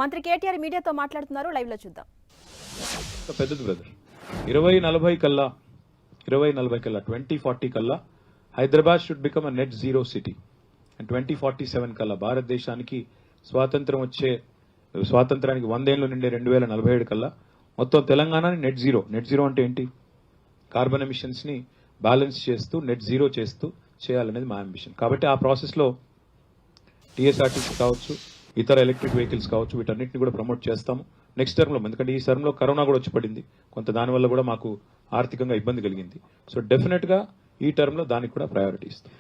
మంత్రి కేటీఆర్ మీడియాతో మాట్లాడుతున్నారు, లైవ్ లో చూద్దాం. పెద్దది బ్రదర్ 2040 కల్లా 2040 కల్లా Hyderabad should become a net zero city and 2047 కల్లా భారతదేశానికి స్వాతంత్రానికి 100 ఏళ్లు నిండే 2047 కల్లా మొత్తం తెలంగాణని నెట్ జీరో అంటే ఏంటి? కార్బన్ ఎమిషన్స్ ని బ్యాలెన్స్ చేస్తూ నెట్ జీరో చేస్తూ చేయాలనేది మా అంబిషన్. కాబట్టి ఆ ప్రాసెస్ లో టీఎస్ఆర్టీసీ కావచ్చు, ఇతర ఎలక్ట్రిక్ వెహికల్స్ కావచ్చు, వీటన్నిటిని కూడా ప్రమోట్ చేస్తాము నెక్స్ట్ టర్మ్ లో. ఎందుకంటే ఈ టర్మ్ లో కరోనా కూడా వచ్చి పడింది, కొంత దానివల్ల కూడా మాకు ఆర్థికంగా ఇబ్బంది కలిగింది. సో డెఫినెట్ గా ఈ టర్మ్ లో దానికి కూడా ప్రయారిటీ ఇస్తాం.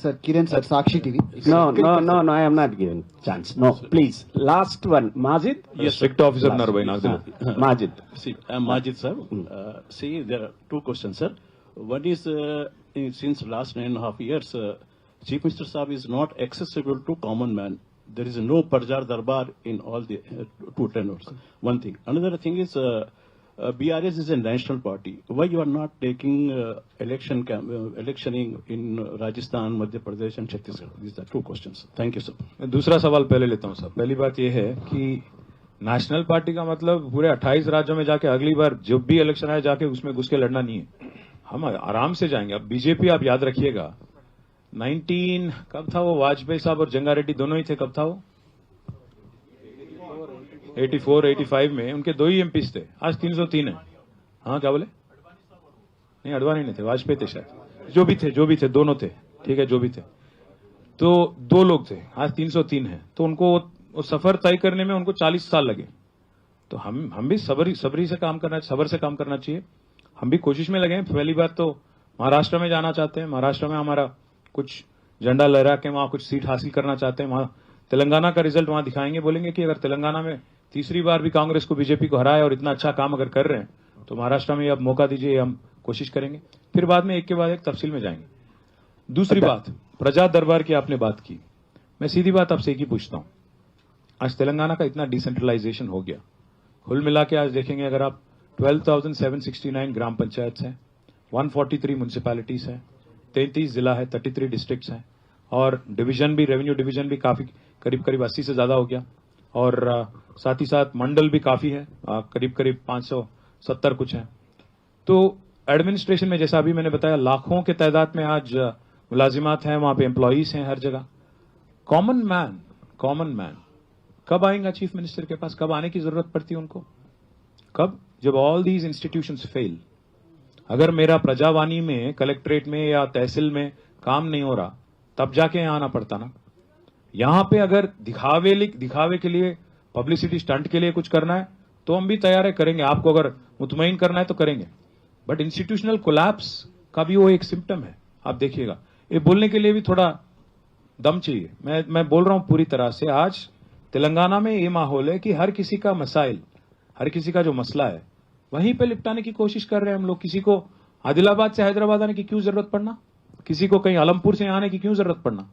Sir, Kiran sir, Sakshi TV. No, I am not given chance. No, please. Last one, Majid. Yes, strict officer ఉన్నారు భయ్ నాకు తెలియదు. Majid. See, I am Majid, sir. See, there are two questions, sir. One is, since last 9.5 years, Chief Minister Saab is not accessible to common man. There is no Parjar Darbar in all the two tenures. One thing. Another thing is, BRS is a national party. Why you are not taking electioning in Rajasthan, Madhya Pradesh and Chhattisgarh? These are two questions. Thank you, sir. मैं दूसरा सवाल पहले लेता हूं sir. पहली बात यह है कि नेशनल पार्टी का मतलब पूरे 28 राज्यों में जाके अगली बार जब भी इलेक्शन आए जाके उसमें घुस के लड़ना नहीं है. हम आराम से जाएंगे. अब बीजेपी आप याद रखिएगा 19 कब था वो, वाजपेयी साहब और जंगारेड्डी दोनों ही थे. कब था वो? 84-85 में उनके 2 ही एमपीज थे. आज 303 है. हाँ क्या बोले? नहीं, अडवाणी नहीं थे, वाजपेयी थे शायद. जो भी थे दोनों थे, ठीक है, जो भी थे. तो 2 लोग थे, आज 303 है. तो उनको वो सफर तय करने में उनको 40 साल लगे. तो हम भी सब्र से काम करना चाहिए. हम भी कोशिश में लगे. पहली बार तो महाराष्ट्र में जाना चाहते हैं. महाराष्ट्र में हमारा कुछ झंडा लहरा के वहां कुछ सीट हासिल करना चाहते हैं. वहां तेलंगाना का रिजल्ट वहां दिखाएंगे, बोलेंगे कि अगर तेलंगाना में तीसरी बार भी कांग्रेस को बीजेपी को हराए और इतना अच्छा काम अगर कर रहे हैं तो महाराष्ट्र में अब मौका दीजिए, हम कोशिश करेंगे. फिर बाद में एक के बाद एक तफसील में जाएंगे. दूसरी बात, प्रजा दरबार की आपने बात की. मैं सीधी बात आपसे एक ही पूछता हूं. आज तेलंगाना का इतना डिसेंट्रलाइजेशन हो गया, कुल मिला के आज देखेंगे अगर आप 12,769 ग्राम पंचायत हैं, 143 म्यूनिसिपैलिटीज हैं, 33 जिला है, 33 डिस्ट्रिक्ट्स हैं, और डिवीजन भी, रेवेन्यू डिवीजन भी काफी करीब 80 से ज्यादा हो गया, और साथ ही साथ मंडल भी काफी है, करीब 570 कुछ है. तो एडमिनिस्ट्रेशन में जैसा अभी मैंने बताया लाखों के तादाद में आज मुलाजिमात हैं, वहां पे एम्प्लॉइज हैं हर जगह. कॉमन मैन कब आएगा चीफ मिनिस्टर के पास? कब आने की जरूरत पड़ती है उनको? कब? जब ऑल दीज इंस्टीट्यूशंस फेल. अगर मेरा प्रजावाणी में, कलेक्ट्रेट में या तहसील में काम नहीं हो रहा तब जाके यहां आना पड़ता ना. यहां पे अगर दिखावे के लिए, पब्लिसिटी स्टंट के लिए कुछ करना है तो हम भी तैयार है, करेंगे. आपको अगर मुतमईन करना है तो करेंगे. बट इंस्टीट्यूशनल कोलैप्स का भी वो एक सिम्टम है. आप देखिएगा, ये बोलने के लिए भी थोड़ा दम चाहिए. मैं बोल रहा हूं पूरी तरह से. आज तेलंगाना में ये माहौल है कि हर किसी का मसाइल, हर किसी का जो मसला है वहीं पे निपटाने की कोशिश कर रहे हैं हम लोग. किसी को आदिलाबाद से हैदराबाद आने की क्यों जरूरत पड़ना? किसी को कहीं आलमपुर से आने की क्यों जरूरत पड़ना?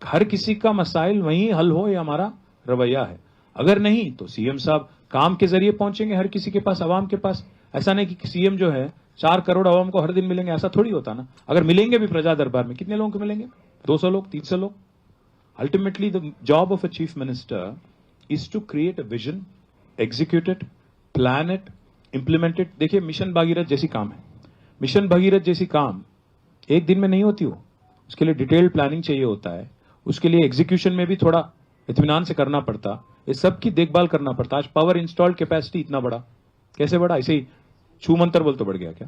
हर किसी का मसाइल वहीं हल हो, ये हमारा रवैया है. अगर नहीं तो सीएम साहब काम के जरिए पहुंचेंगे हर किसी के पास, अवाम के पास. ऐसा नहीं कि सीएम जो है 4 करोड़ अवाम को हर दिन मिलेंगे, ऐसा थोड़ी होता ना. अगर मिलेंगे भी प्रजा दरबार में, कितने लोगों को मिलेंगे? 200 लोग, 300 लोग. Ultimately the job of a chief minister is to create a vision, execute it, plan it, implement it. देखिए मिशन भागीरथ जैसी काम है. मिशन भागीरथ जैसी काम एक दिन में नहीं होती हो. उसके लिए डिटेल्ड प्लानिंग चाहिए होता है. उसके लिए एग्जीक्यूशन में भी थोड़ा इत्मीनान से करना पड़ता. ये सब की देखभाल करना पड़ता. आज पावर इंस्टॉल्ड कैपेसिटी इतना बड़ा कैसे बढ़ा? ऐसे ही छू मंत्र बोल तो बढ़ गया क्या?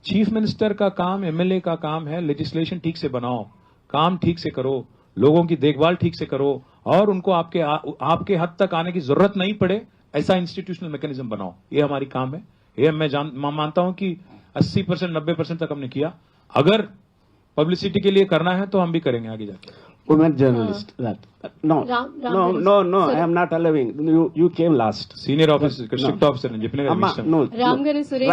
चीफ मिनिस्टर का काम, एमएलए का काम है लेजिस्लेशन ठीक से बनाओ, काम ठीक से करो, लोगों की देखभाल ठीक से करो, और उनको आपके हद तक आने की जरूरत नहीं पड़े ऐसा इंस्टीट्यूशनल मैकेनिज्म बनाओ. ये हमारी काम है. ये मैं मानता हूं कि 80% 90% तक हमने किया. अगर पब्लिसिटी के लिए करना है तो हम भी करेंगे आगे जाके. Women journalist. No, I am not allowing. You came last. Senior officer, strict officer ने जितने Amma, no. రామ్గారి Surekha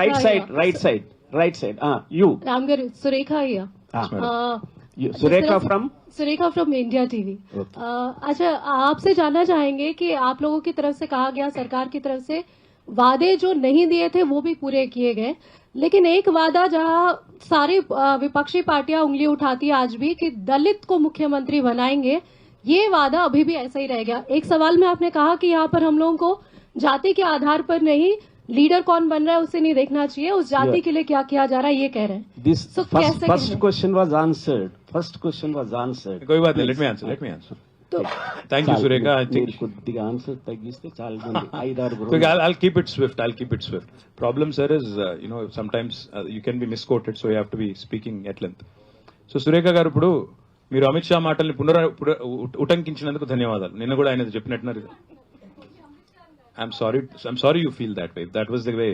Right side. You. రామ్గారి Surekha అయ్యా. Surekha from? Surekha from India TV. अच्छा, आपसे जानना चाहेंगे कि आप लोगों की तरफ से कहा गया, सरकार की तरफ से वादे जो नहीं दिए थे वो भी पूरे किए गए, लेकिन एक वादा जहां सारी विपक्षी पार्टियां उंगली उठाती है आज भी कि दलित को मुख्यमंत्री बनाएंगे, ये वादा अभी भी ऐसा ही रह गया। एक सवाल में आपने कहा कि यहाँ पर हम लोगों को जाति के आधार पर नहीं, लीडर कौन बन रहा है उसे नहीं देखना चाहिए, उस जाति के लिए क्या किया जा रहा है ये कह रहे हैं। This So, first कैसे question was answered. First question was answered. कोई बात नहीं, let me answer. तो Thank you, Sureka. I think మీరు కొద్దిగా ఆన్సర్ తగ్గిస్తే చాలా మంది 5-6 quick, I'll keep it swift. Problem, sir, is sometimes you can be misquoted, so you have to be speaking at length. So Sureka garu ఇప్పుడు మీరు అమిత్ షా మాటల్ని ఉటంకించినందుకు ధన్యవాదాలు. నిన్న కూడా ఆయన చెప్పినట్టున్నారు. I'm sorry you feel that way. That was the way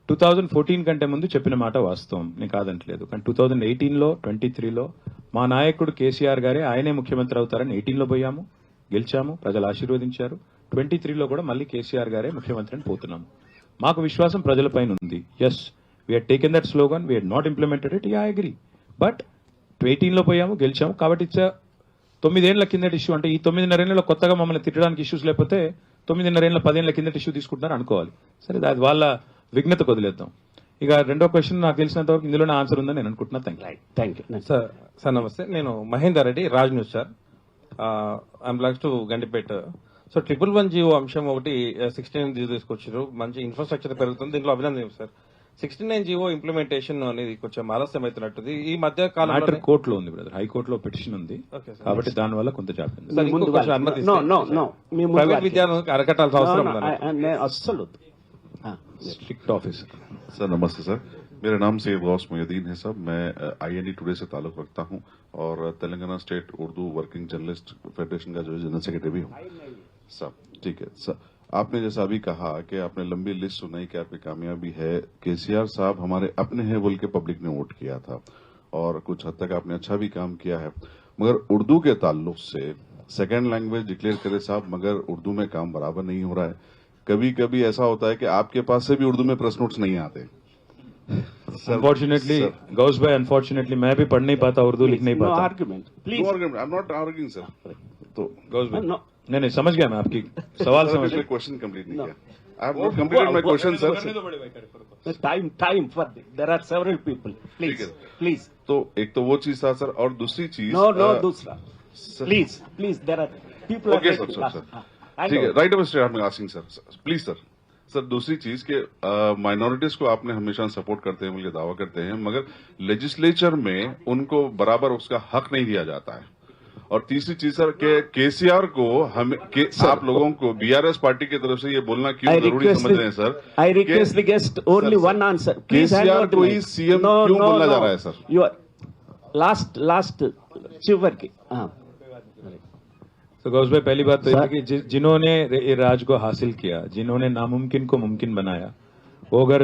2014 కంటే ముందు చెప్పిన మాట వాస్తవం, నేను కాదంటలేదు. కానీ 2018లో 23లో మా నాయకుడు కేసీఆర్ గారే ఆయనే ముఖ్యమంత్రి అవుతారని 18లో పోయాము, గెలిచాము, ప్రజలు ఆశీర్వదించారు. 23లో కూడా మళ్ళీ కేసీఆర్ గారే ముఖ్యమంత్రి అని పోతున్నాము. మాకు విశ్వాసం ప్రజలపైన ఉంది. Yes, we had taken that slogan, we had not implemented it. I agree. But 18లో పోయాము, గెలిచాము. కాబట్టి ఇట్స్ 9 ఏళ్ల కిందటి ఇష్యూ. అంటే ఈ 9.5 ఏళ్లలో కొత్తగా మమ్మల్ని తిట్టడానికి ఇష్యూస్ లేకపోతే 9.5 ఏళ్ల 10 ఏళ్ల కిందటి ఇష్యూ తీసుకుంటున్నారు అనుకోవాలి. సరే, అది వాళ్ళ విఘ్నత వదిలేద్దాం. ఇక రెండో క్వశ్చన్ నాకు తెలిసినంత వరకు ఇందులోనే ఆన్సర్ ఉందని నేను అనుకుంటున్నా. Thank you. సార్ నమస్తే, నేను Mahender Reddy, Raj news sir. I'm blocks to Gandipet. So 111 GO అంశం ఒకటి 69 జీవో తీసుకొచ్చారు. మంచి ఇన్ఫ్రాస్ట్రక్చర్ పెరుగుతుంది, దీంట్లో అభినందన సార్. 69 జీవో ఇంప్లిమెంటేషన్ అనేది కొంచెం ఆలస్యం అవుతున్నట్టుంది ఈ మధ్య కాలంలో. కోర్టులో ఉంది బ్రదర్, హైకోర్టులో పిటిషన్ ఉంది కాబట్టి దాని వల్ల కొంత జాప్యం. ప్రైవేట్ విద్యార్థులకు అరకట్టాల్సిన అవసరం ఉందా? అస్సలు स्ट्रिक्ट ऑफिसर। सर नमस्ते सर, मेरा नाम सैयद गौस मोहिउद्दीन है सर। मैं IND टुडे से ताल्लुक रखता हूं और Telangana state Urdu working journalist federation का जो जनरल सेक्रेटरी भी हूं सर। ठीक है सर, आपने जैसा अभी कहा कि आपने लंबी लिस्ट सुनाई कि आपकी कामयाबी है। केसीआर साहब हमारे अपने हैं बोल के पब्लिक ने वोट किया था और कुछ हद तक आपने अच्छा भी काम किया है, मगर उर्दू के ताल्लुक से सेकेंड लैंग्वेज डिक्लेयर करे साहब, मगर उर्दू में काम बराबर नहीं हो रहा है। कभी कभी ऐसा होता है कि आपके पास से भी उर्दू में प्रेस नोट्स नहीं आते। अनफॉर्चुनेटली गौस भाई, अनफॉर्चुनेटली मैं भी पढ़ नहीं पाता, उर्दू लिख नहीं पाता। Argument please, no argument, I am not arguing sir. तो गौस भाई नहीं समझ गया मैं आपकी सवाल समझ गया। क्वेश्चन कंप्लीट नहीं किया। I have not completed my question sir. Time for there are several people, please. तो एक तो वो चीज था सर, और दूसरी चीज नो दूसरा, please there are people. Okay sir, ठीक है, right of state I am asking sir, please sir. Sir दूसरी चीज के माइनॉरिटीज को आपने हमेशा सपोर्ट करते हैं, मुझे दावा करते हैं, मगर लेजिस्लेचर में उनको बराबर उसका हक नहीं दिया जाता है। और तीसरी चीज सर के केसीआर को हम आप लोगों को बीआरएस पार्टी की तरफ से ये बोलना क्यों जरूरी समझ रहे हैं sir? I request the guest only one answer. KCR को ही सीएम क्यों बोलना जा रहा है सर? यू लास्ट चिवर की। तो गौस भाई, पहली बात तो यह कि जिन्होंने ये राज को हासिल किया, जिन्होंने नामुमकिन को मुमकिन बनाया, वो अगर